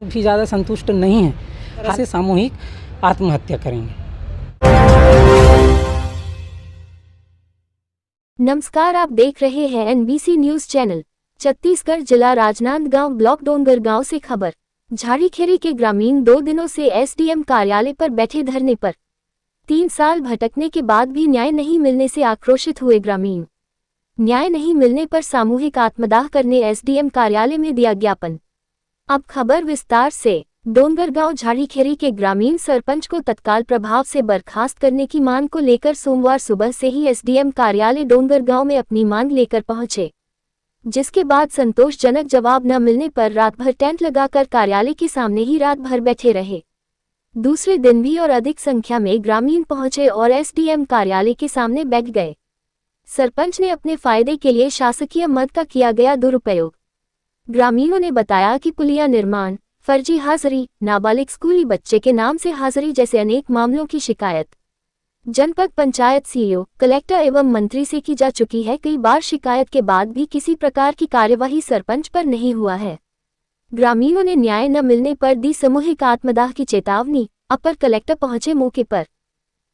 भी ज़्यादा संतुष्ट नहीं है, ऐसे सामूहिक आत्महत्या करेंगे। नमस्कार, आप देख रहे हैं एनबीसी न्यूज चैनल। छत्तीसगढ़ जिला राजनांदगांव ब्लॉक डोंगरगांव से खबर। झाड़ीखेरी के ग्रामीण 2 दिनों से एसडीएम कार्यालय पर बैठे धरने पर। 3 साल भटकने के बाद भी न्याय नहीं मिलने से आक्रोशित हुए ग्रामीण। न्याय नहीं मिलने पर सामूहिक आत्मदाह करने एसडीएम कार्यालय में दिया ज्ञापन। अब खबर विस्तार से। डोंगरगांव झाड़ीखेरी के ग्रामीण सरपंच को तत्काल प्रभाव से बर्खास्त करने की मांग को लेकर सोमवार सुबह से ही एसडीएम कार्यालय डोंगरगांव में अपनी मांग लेकर पहुंचे, जिसके बाद संतोषजनक जवाब न मिलने पर रात भर टेंट लगाकर कार्यालय के सामने ही रात भर बैठे रहे। दूसरे दिन भी और अधिक संख्या में ग्रामीण पहुंचे और एसडीएम कार्यालय के सामने बैठ गए। सरपंच ने अपने फायदे के लिए शासकीय मद का किया गया दुरुपयोग। ग्रामीणों ने बताया कि पुलिया निर्माण, फर्जी हाजिरी, नाबालिग स्कूली बच्चे के नाम से हाजिरी जैसे अनेक मामलों की शिकायत जनपद पंचायत सीईओ, कलेक्टर एवं मंत्री से की जा चुकी है। कई बार शिकायत के बाद भी किसी प्रकार की कार्यवाही सरपंच पर नहीं हुआ है। ग्रामीणों ने न्याय न मिलने पर दी सामूहिक आत्मदाह की चेतावनी। अपर कलेक्टर पहुंचे मौके पर।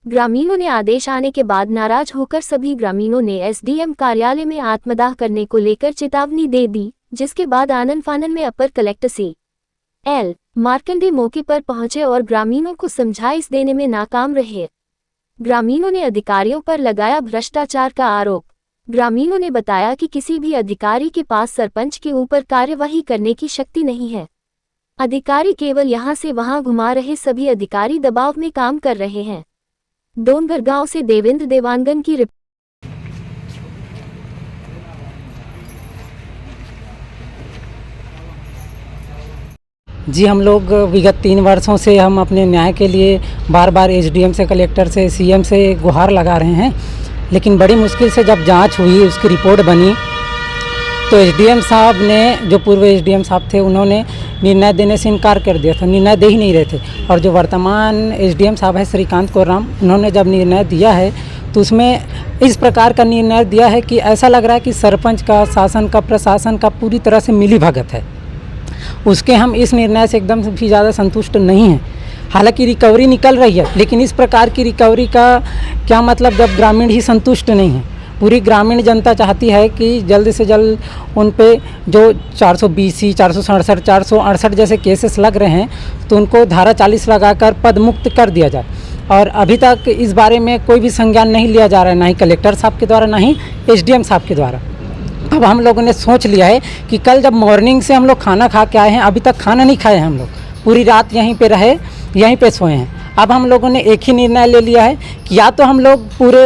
ग्रामीणों ने आदेश आने के बाद नाराज होकर सभी ग्रामीणों ने एसडीएम कार्यालय में आत्मदाह करने को लेकर चेतावनी दे दी, जिसके बाद आनन फानन में अपर कलेक्टर सी.एल. मार्कंडे मौके पर पहुंचे और ग्रामीणों को समझाइश देने में नाकाम रहे। ग्रामीणों ने अधिकारियों पर लगाया भ्रष्टाचार का आरोप। ग्रामीणों ने बताया कि किसी भी अधिकारी के पास सरपंच के ऊपर कार्यवाही करने की शक्ति नहीं है। अधिकारी केवल यहां से वहां घुमा रहे, सभी अधिकारी दबाव में काम कर रहे हैं। डोंगरगांव से देवेंद्र देवांगन की रिपोर्ट। जी, हम लोग विगत 3 वर्षों से हम अपने न्याय के लिए बार बार एसडीएम से, कलेक्टर से, सीएम से गुहार लगा रहे हैं, लेकिन बड़ी मुश्किल से जब जांच हुई, उसकी रिपोर्ट बनी, तो एसडीएम साहब ने, जो पूर्व एसडीएम साहब थे, उन्होंने निर्णय देने से इनकार कर दिया था, निर्णय दे ही नहीं रहे थे। और जो वर्तमान एसडीएम साहब है श्रीकांत कोराम, उन्होंने जब निर्णय दिया है तो उसमें इस प्रकार का निर्णय दिया है कि ऐसा लग रहा है कि सरपंच का, शासन का, प्रशासन का पूरी तरह से मिलीभगत है। उसके हम इस निर्णय से एकदम भी ज़्यादा संतुष्ट नहीं हैं। हालांकि रिकवरी निकल रही है, लेकिन इस प्रकार की रिकवरी का क्या मतलब जब ग्रामीण ही संतुष्ट नहीं है। पूरी ग्रामीण जनता चाहती है कि जल्द से जल्द उन पे जो 420, 467, 468 जैसे केसेस लग रहे हैं, तो उनको धारा 40 लगाकर पद मुक्त कर दिया जाए। और अभी तक इस बारे में कोई भी संज्ञान नहीं लिया जा रहा है, ना ही कलेक्टर साहब के द्वारा, ना ही एसडीएम साहब के द्वारा। अब हम लोगों ने सोच लिया है कि कल जब मॉर्निंग से हम लोग खाना खा के आए हैं, अभी तक खाना नहीं खाए हैं हम लोग, पूरी रात यहीं पे रहे, यहीं पे सोए हैं। अब हम लोगों ने एक ही निर्णय ले लिया है कि या तो हम लोग पूरे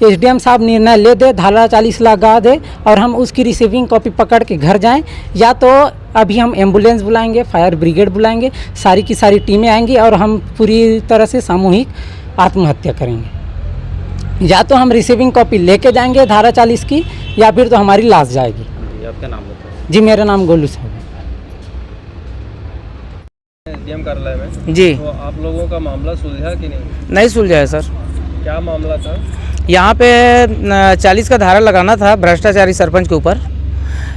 एसडीएम साहब निर्णय ले दे, धारा 40 लगा दे और हम उसकी रिसीविंग कॉपी पकड़ के घर जाएं, या तो अभी हम एम्बुलेंस बुलाएंगे, फायर ब्रिगेड बुलाएंगे, सारी की सारी टीमें आएंगी और हम पूरी तरह से सामूहिक आत्महत्या करेंगे। या तो हम रिसीविंग कॉपी लेके जाएंगे धारा 40 की, या फिर तो हमारी लाश जाएगी। आपका नाम बताइए। जी, मेरा नाम गोलू साहब है। एसडीएम कार्यालय में जी, तो आप लोगों का मामला सुलझा कि नहीं सुलझा है सर। क्या मामला था? यहाँ पे 40 का धारा लगाना था भ्रष्टाचारी सरपंच के ऊपर,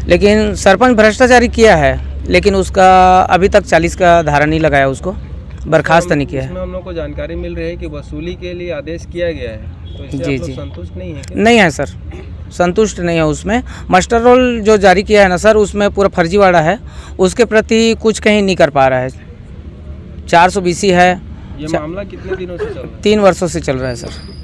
लेकिन सरपंच भ्रष्टाचारी किया है, लेकिन उसका अभी तक 40 का धारा नहीं लगाया, उसको बर्खास्त नहीं किया है। इसमें हम लोग को जानकारी मिल रही है कि वसूली के लिए आदेश किया गया है, तो इससे जी आप लोग जी संतुष्ट नहीं है क्या? नहीं है सर, संतुष्ट नहीं है। उसमें मास्टर रोल जो जारी किया है ना सर, उसमें पूरा फर्जीवाड़ा है, उसके प्रति कुछ कहीं नहीं कर पा रहा है। 420 है। ये मामला कितने दिनों से चल रहा है? 3 वर्षों से चल रहा है सर।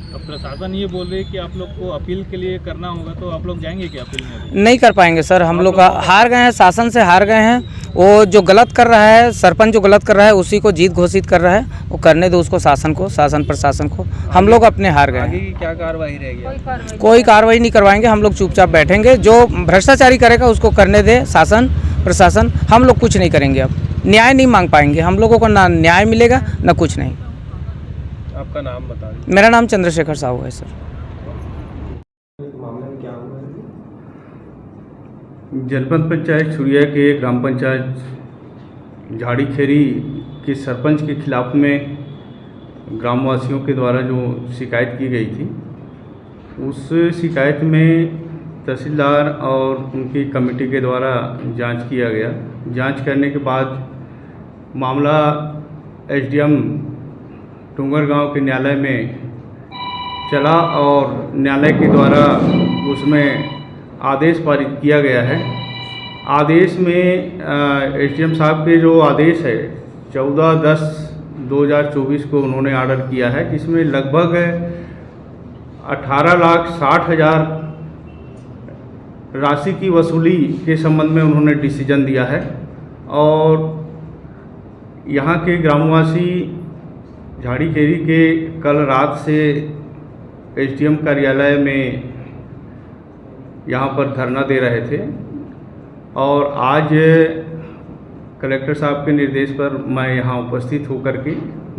अब प्रशासन ये बोल रहे हैं कि आप लोग को अपील के लिए करना होगा, तो आप लोग जाएंगे क्या अपील में? नहीं कर पाएंगे सर, हम लोग का हार गए हैं, शासन से हार गए हैं। वो जो गलत कर रहा है, सरपंच जो गलत कर रहा है, उसी को जीत घोषित कर रहा है, वो करने दो उसको, शासन को, शासन प्रशासन को। हम लोग अपने हार गए आगे हैं। की क्या कार्रवाई रहेगी? कोई कार्रवाई नहीं करवाएंगे, हम लोग चुपचाप बैठेंगे। जो भ्रष्टाचारी करेगा उसको करने दे शासन प्रशासन, हम लोग कुछ नहीं करेंगे। अब न्याय नहीं मांग पाएंगे, हम लोगों को ना न्याय मिलेगा ना कुछ नहीं। आपका नाम बता दीजिए। मेरा नाम चंद्रशेखर साहू है सर। जनपद पंचायत छुरिया के ग्राम पंचायत झाड़ीखेरी के सरपंच के खिलाफ में ग्रामवासियों के द्वारा जो शिकायत की गई थी, उस शिकायत में तहसीलदार और उनकी कमेटी के द्वारा जांच किया गया, जांच करने के बाद मामला एसडीएम डोंगरगांव के न्यायालय में चला और न्यायालय के द्वारा उसमें आदेश पारित किया गया है। आदेश में एसडीएम साहब के जो आदेश है 14/10/2024 को उन्होंने ऑर्डर किया है, जिसमें लगभग 18,60,000 राशि की वसूली के संबंध में उन्होंने डिसीजन दिया है। और यहाँ के ग्रामवासी झाड़ीखेरी के कल रात से एसडीएम कार्यालय में यहाँ पर धरना दे रहे थे और आज कलेक्टर साहब के निर्देश पर मैं यहाँ उपस्थित होकर के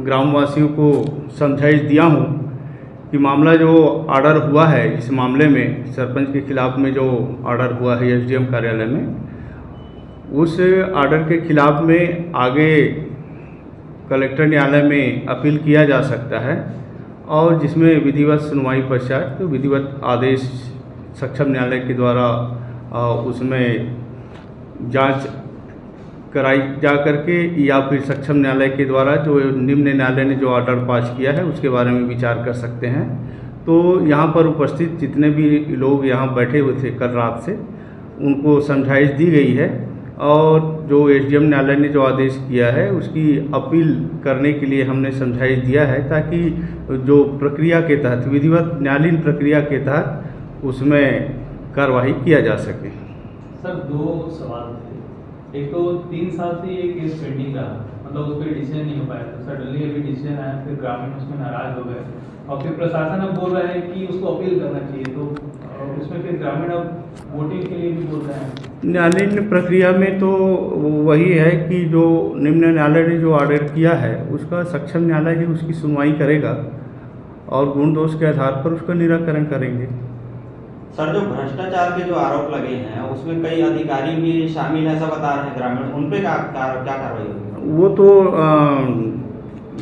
ग्रामवासियों को समझाइश दिया हूँ कि मामला जो ऑर्डर हुआ है, इस मामले में सरपंच के खिलाफ में जो ऑर्डर हुआ है एसडीएम कार्यालय में, उस ऑर्डर के खिलाफ में आगे कलेक्टर न्यायालय में अपील किया जा सकता है और जिसमें विधिवत सुनवाई पश्चात तो विधिवत आदेश सक्षम न्यायालय के द्वारा उसमें जांच कराई जा करके या फिर सक्षम न्यायालय के द्वारा जो निम्न न्यायालय ने जो ऑर्डर पास किया है उसके बारे में विचार कर सकते हैं। तो यहाँ पर उपस्थित जितने भी लोग यहाँ बैठे हुए थे कल रात से, उनको समझाइश दी गई है और जो एसडीएम न्यायालय ने जो आदेश किया है उसकी अपील करने के लिए हमने समझाइश दिया है, ताकि जो प्रक्रिया के तहत विधिवत न्यायालयीन प्रक्रिया के तहत उसमें कार्रवाई किया जा सके। सर, दो सवाल थे। एक तो 3 साल से ये केस पेंडिंग रहा, मतलब उस पर डिसीजन नहीं हो पाया था। सडनली अभी डिसीजन आया, फिर ग्रामीण उसमें नाराज हो गए और फिर प्रशासन अब बोल रहा है कि उसको अपील करना चाहिए, तो उसमें फिर ग्रामीण अब वोटिंग के लिए भी बोल रहे हैं। न्यायालयीन प्रक्रिया में तो वही है कि जो निम्न न्यायालय ने जो ऑर्डर किया है उसका सक्षम न्यायालय ही उसकी सुनवाई करेगा और गुण दोष के आधार पर उसका निराकरण करेंगे। सर, जो भ्रष्टाचार के जो आरोप लगे हैं उसमें कई अधिकारी भी शामिल है, ऐसा बता रहे हैं ग्रामीण, उन पे क्या कार्रवाई होगी? वो तो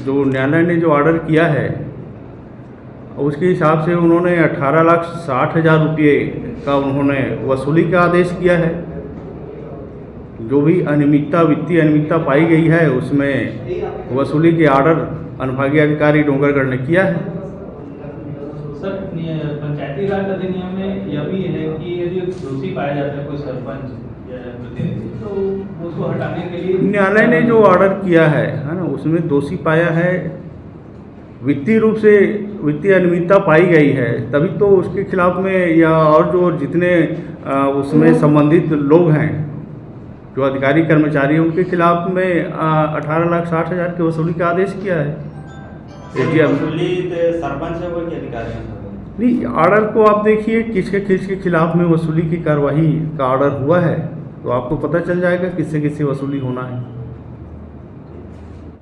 जो न्यायालय ने जो ऑर्डर किया है उसके हिसाब से उन्होंने 18,60,000 रुपये का उन्होंने वसूली का आदेश किया है। जो भी अनियमितता, वित्तीय अनियमितता पाई गई है उसमें वसूली के ऑर्डर अनुभागीय अधिकारी डोंगरगढ़ ने किया है। सर, पंचायती राज अधिनियम में यह भी है कि यदि दोषी पाया जाता है कोई सरपंच या प्रतिनिधि, तो उसको हटाने के लिए न्यायालय ने जो ऑर्डर किया है ना, उसमें दोषी पाया है, वित्तीय रूप से वित्तीय अनियमितता पाई गई है, तभी तो उसके खिलाफ में या और जो जितने उसमें संबंधित लोग हैं, जो अधिकारी कर्मचारी, उनके खिलाफ में 18,60,000 के वसूली का आदेश किया है। वसूली सरपंच है वो के अधिकारी हैं? नहीं, ऑर्डर को आप देखिए किसके खिलाफ में वसूली की कार्रवाई का ऑर्डर हुआ है, तो आपको पता चल जाएगा किससे किससे वसूली होना है।